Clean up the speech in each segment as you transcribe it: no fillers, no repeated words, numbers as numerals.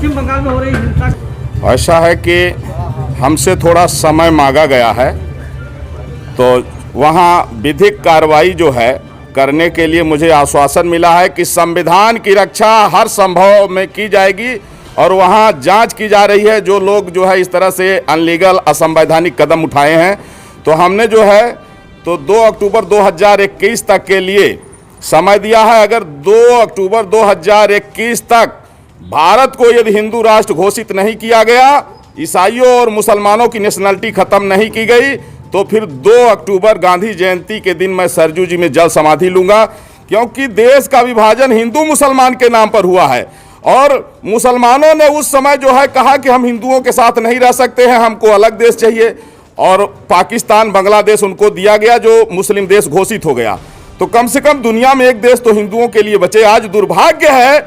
पश्चिम बंगाल में हो रही हिंसा? ऐसा है कि हमसे थोड़ा समय मांगा गया है, तो वहाँ विधिक कार्रवाई जो है करने के लिए मुझे आश्वासन मिला है कि संविधान की रक्षा हर संभव में की जाएगी और वहाँ जांच की जा रही है। जो लोग जो है इस तरह से अनलीगल असंवैधानिक कदम उठाए हैं, तो हमने जो है तो 2 अक्टूबर 2021 तक के लिए समय दिया है। अगर 2 अक्टूबर 2021 तक भारत को यदि हिंदू राष्ट्र घोषित नहीं किया गया, ईसाइयों और मुसलमानों की नेशनलिटी खत्म नहीं की गई, तो फिर 2 अक्टूबर गांधी जयंती के दिन मैं सरजू जी में जल समाधि लूंगा। क्योंकि देश का विभाजन हिंदू मुसलमान के नाम पर हुआ है और मुसलमानों ने उस समय जो है कहा कि हम हिंदुओं के साथ नहीं रह सकते हैं, हमको अलग देश चाहिए, और पाकिस्तान बांग्लादेश उनको दिया गया जो मुस्लिम देश घोषित हो गया। तो कम से कम दुनिया में एक देश तो हिंदुओं के लिए बचे। आज दुर्भाग्य है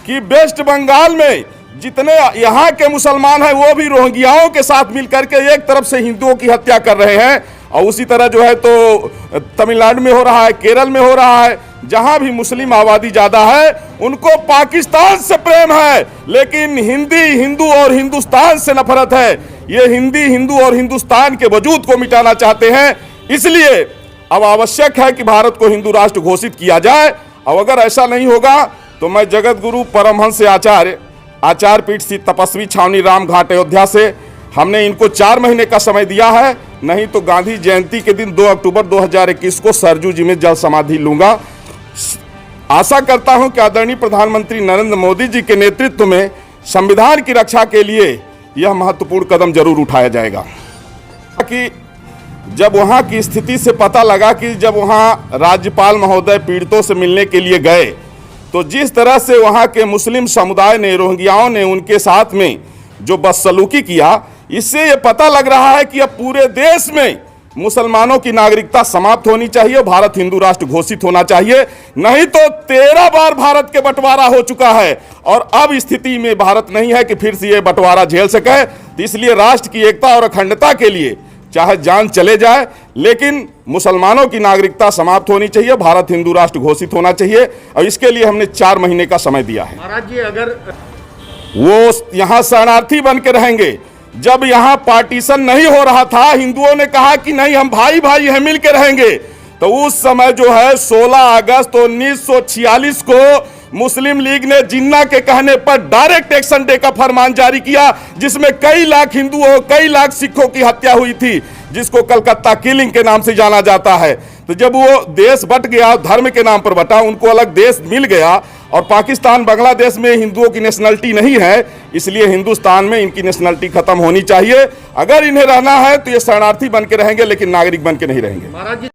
कि वेस्ट बंगाल में जितने यहाँ के मुसलमान हैं वो भी रोहिंग्याओं के साथ मिलकर के एक तरफ से हिंदुओं की हत्या कर रहे हैं, और उसी तरह जो है तो तमिलनाडु में हो रहा है, केरल में हो रहा है। जहाँ भी मुस्लिम आबादी ज़्यादा है उनको पाकिस्तान से प्रेम है, लेकिन हिंदू और हिंदुस्तान से नफरत है। ये हिंदू और हिंदुस्तान के वजूद को मिटाना चाहते हैं। इसलिए अब आवश्यक है कि भारत को हिंदू राष्ट्र घोषित किया जाए, और अगर ऐसा नहीं होगा तो मैं जगत गुरु परमहंस आचार्य पीठ स्थित तपस्वी छावनी राम घाट अयोध्या से हमने इनको 4 महीने का समय दिया है, नहीं तो गांधी जयंती के दिन 2 अक्टूबर 2021 को सरजू जी में जल समाधि लूंगा। आशा करता हूं कि आदरणीय प्रधानमंत्री नरेंद्र मोदी जी के नेतृत्व में संविधान की रक्षा के लिए यह महत्वपूर्ण कदम जरूर उठाया जाएगा। कि जब वहां की स्थिति से पता लगा कि जब वहां राज्यपाल महोदय पीड़ितों से मिलने के लिए गए, तो जिस तरह से वहाँ के मुस्लिम समुदाय ने, रोहिंग्याओं ने उनके साथ में जो बदसलूकी किया, इससे ये पता लग रहा है कि अब पूरे देश में मुसलमानों की नागरिकता समाप्त होनी चाहिए, भारत हिंदू राष्ट्र घोषित होना चाहिए। नहीं तो 13 बार भारत के बंटवारा हो चुका है और अब स्थिति में भारत नहीं है कि फिर से ये बंटवारा झेल सके। तो इसलिए राष्ट्र की एकता और अखंडता के लिए चाहे जान चले जाए, लेकिन मुसलमानों की नागरिकता समाप्त होनी चाहिए, भारत हिंदू राष्ट्र घोषित होना चाहिए, और इसके लिए हमने 4 महीने का समय दिया है। महाराज जी, अगर वो यहाँ शरणार्थी बन के रहेंगे, जब यहाँ पार्टीशन नहीं हो रहा था, हिंदुओं ने कहा कि नहीं हम भाई भाई हैं, मिल के रहेंगे, तो उस समय जो है 16 अगस्त 1946 को मुस्लिम लीग ने जिन्ना के कहने पर डायरेक्ट एक्शन डे का फरमान जारी किया, जिसमें कई लाख हिंदुओं, कई लाख सिखों की हत्या हुई थी, जिसको कलकत्ता किलिंग के नाम से जाना जाता है। तो जब वो देश बट गया, धर्म के नाम पर बटा, उनको अलग देश मिल गया, और पाकिस्तान बांग्लादेश में हिंदुओं की नेशनलिटी नहीं है, इसलिए हिंदुस्तान में इनकी नेशनलिटी खत्म होनी चाहिए। अगर इन्हें रहना है तो ये शरणार्थी बन के रहेंगे, लेकिन नागरिक बन के नहीं रहेंगे। महाराज जी